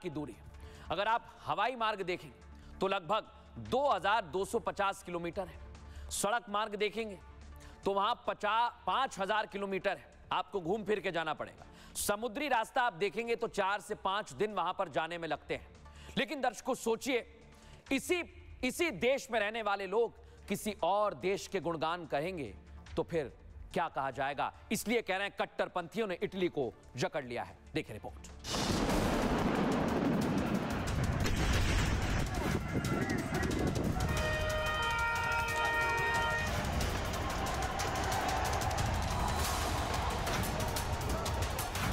की दूरी। अगर आप हवाई मार्ग देखेंगे तो लगभग 2250 किलोमीटर है। सड़क मार्ग देखेंगे तो वहां 5000 किलोमीटर है, आपको घूम फिर के जाना पड़ेगा। समुद्री रास्ता आप देखेंगे तो 4 से 5 दिन वहां पर जाने में लगते हैं। लेकिन दर्शकों सोचिए, इसी देश में रहने वाले लोग किसी और देश के गुणगान कहेंगे तो फिर क्या कहा जाएगा। इसलिए कह रहे हैं कट्टरपंथियों ने इटली को जकड़ लिया है। देखिए रिपोर्ट।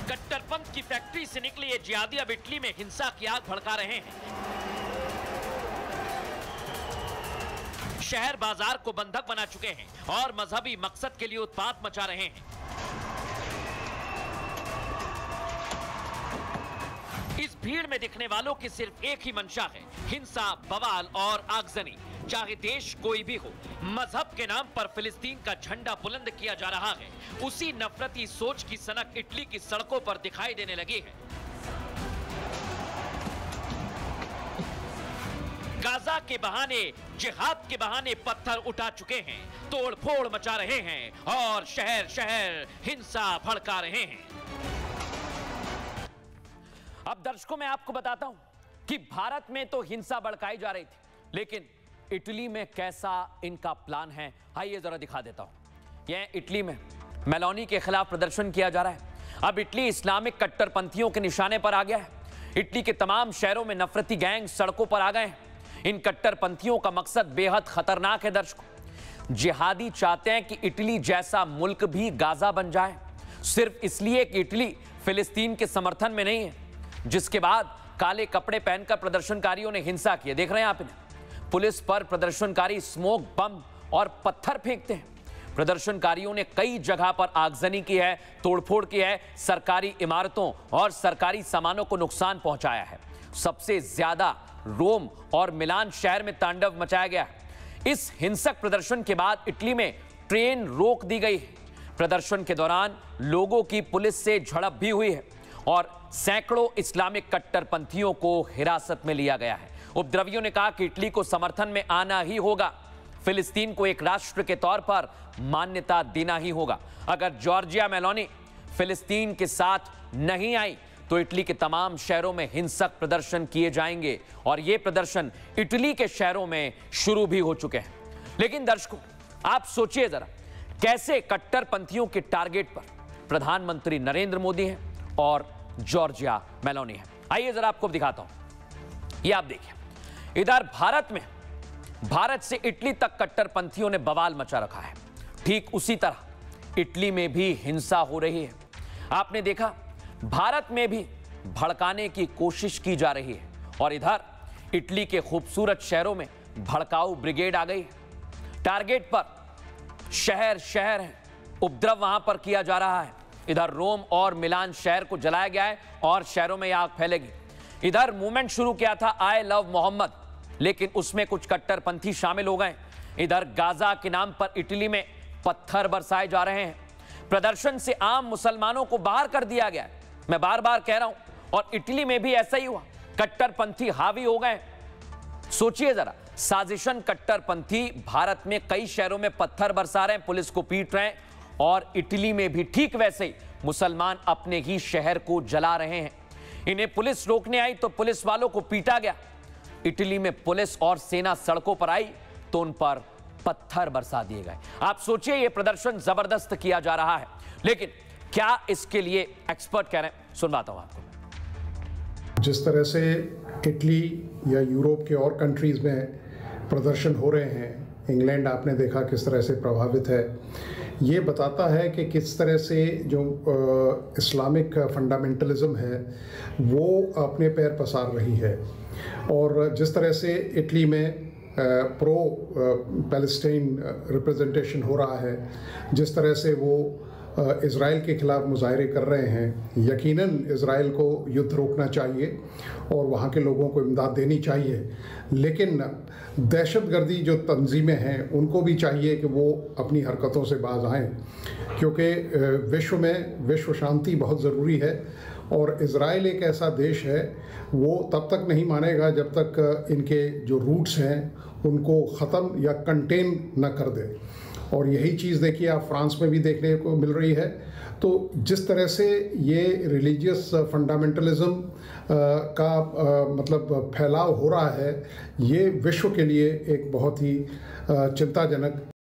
कट्टरपंथ की फैक्ट्री से निकले ये जिहादी अब इटली में हिंसा की आग भड़का रहे हैं। शहर बाजार को बंधक बना चुके हैं और मजहबी मकसद के लिए उत्पात मचा रहे हैं। इस भीड़ में दिखने वालों की सिर्फ एक ही मंशा है, हिंसा, बवाल और आगजनी। चाहे देश कोई भी हो, मजहब के नाम पर फिलिस्तीन का झंडा बुलंद किया जा रहा है। उसी नफरती सोच की सनक इटली की सड़कों पर दिखाई देने लगी है। गाजा के बहाने, जिहाद के बहाने पत्थर उठा चुके हैं, तोड़ फोड़ मचा रहे हैं और शहर शहर हिंसा भड़का रहे हैं। अब दर्शकों मैं आपको बताता हूं कि भारत में तो हिंसा भड़काई जा रही थी, लेकिन इटली में कैसा इनका प्लान है, आइए जरा दिखा देता हूं। यह इटली में मेलोनी के खिलाफ प्रदर्शन किया जा रहा है। अब इटली इस्लामिक कट्टरपंथियों के निशाने पर आ गया है। इटली के तमाम शहरों में नफरती गैंग सड़कों पर आ गए हैं। इन कट्टरपंथियों का मकसद बेहद खतरनाक है दर्शकों। जिहादी चाहते हैं कि इटली जैसा मुल्क भी गाजा बन जाए, सिर्फ इसलिए कि इटली फिलिस्तीन के समर्थन में नहीं है। जिसके बाद काले कपड़े पहनकर प्रदर्शनकारियों ने हिंसा की। देख रहे हैं आप इन्हें। पुलिस पर प्रदर्शनकारी स्मोक बम और पत्थर फेंकते हैं। प्रदर्शनकारियों ने कई जगह पर आगजनी की है, तोड़फोड़ की है, सरकारी इमारतों और सरकारी सामानों को नुकसान पहुंचाया है। सबसे ज्यादा रोम और मिलान शहर में तांडव मचाया गया है। इस हिंसक प्रदर्शन के बाद इटली में ट्रेन रोक दी गई है। प्रदर्शन के दौरान लोगों की पुलिस से झड़प भी हुई है और सैकड़ों इस्लामिक कट्टरपंथियों को हिरासत में लिया गया है। उपद्रवियों ने कहा कि इटली को समर्थन में आना ही होगा, फिलिस्तीन को एक राष्ट्र के तौर पर मान्यता देना ही होगा। अगर जॉर्जिया मेलोनी फिलिस्तीन के साथ नहीं आई तो इटली के तमाम शहरों में हिंसक प्रदर्शन किए जाएंगे और ये प्रदर्शन इटली के शहरों में शुरू भी हो चुके हैं। लेकिन दर्शकों आप सोचिए जरा, कैसे कट्टरपंथियों के टारगेट पर प्रधानमंत्री नरेंद्र मोदी हैं और जॉर्जिया मेलोनी है। आइए जरा आपको दिखाता हूं। ये आप देखिए, इधर भारत से इटली तक कट्टरपंथियों ने बवाल मचा रखा है। ठीक उसी तरह इटली में भी हिंसा हो रही है। आपने देखा, भारत में भी भड़काने की कोशिश की जा रही है और इधर इटली के खूबसूरत शहरों में भड़काऊ ब्रिगेड आ गई है। टारगेट पर शहर शहर है, उपद्रव वहां पर किया जा रहा है। इधर रोम और मिलान शहर को जलाया गया है और शहरों में आग फैलेगी। इधर मूवमेंट शुरू किया था आई लव मोहम्मद, लेकिन उसमें कुछ कट्टरपंथी शामिल हो गए। इधर गाजा के नाम पर इटली में पत्थर बरसाए जा रहे हैं। प्रदर्शन से आम मुसलमानों को बाहर कर दिया गया है। मैं बार बार कह रहा हूं, और इटली में भी ऐसा ही हुआ, कट्टरपंथी हावी हो गए। सोचिए जरा, साजिशन कट्टरपंथी भारत में कई शहरों में पत्थर बरसा रहे हैं, पुलिस को पीट रहे हैं और इटली में भी ठीक वैसे ही मुसलमान अपने ही शहर को जला रहे हैं। इन्हें पुलिस रोकने आई तो पुलिस वालों को पीटा गया। इटली में पुलिस और सेना सड़कों पर आई तो उन पर पत्थर बरसा दिए गए। आप सोचिए, यह प्रदर्शन जबरदस्त किया जा रहा है, लेकिन क्या इसके लिए एक्सपर्ट कह रहे हैं, सुनवाता हूं आपको। जिस तरह से इटली या यूरोप के और कंट्रीज में प्रदर्शन हो रहे हैं, इंग्लैंड आपने देखा किस तरह से प्रभावित है, ये बताता है कि किस तरह से जो इस्लामिक फंडामेंटलिज्म है वो अपने पैर पसार रही है। और जिस तरह से इटली में प्रो पैलेस्टाइन रिप्रेजेंटेशन हो रहा है, जिस तरह से वो इज़राइल के खिलाफ मुजाहरे कर रहे हैं, यकीनन इज़राइल को युद्ध रोकना चाहिए और वहाँ के लोगों को इमदाद देनी चाहिए। लेकिन दहशतगर्दी जो तंजीमें हैं उनको भी चाहिए कि वो अपनी हरकतों से बाज आएँ, क्योंकि विश्व में विश्व शांति बहुत ज़रूरी है और इज़राइल एक ऐसा देश है वो तब तक नहीं मानेगा जब तक इनके जो रूट्स हैं उनको ख़त्म या कंटेन न कर दे। और यही चीज़ देखिए आप फ्रांस में भी देखने को मिल रही है। तो जिस तरह से ये रिलीजियस फंडामेंटलिज्म का मतलब फैलाव हो रहा है, ये विश्व के लिए एक बहुत ही चिंताजनक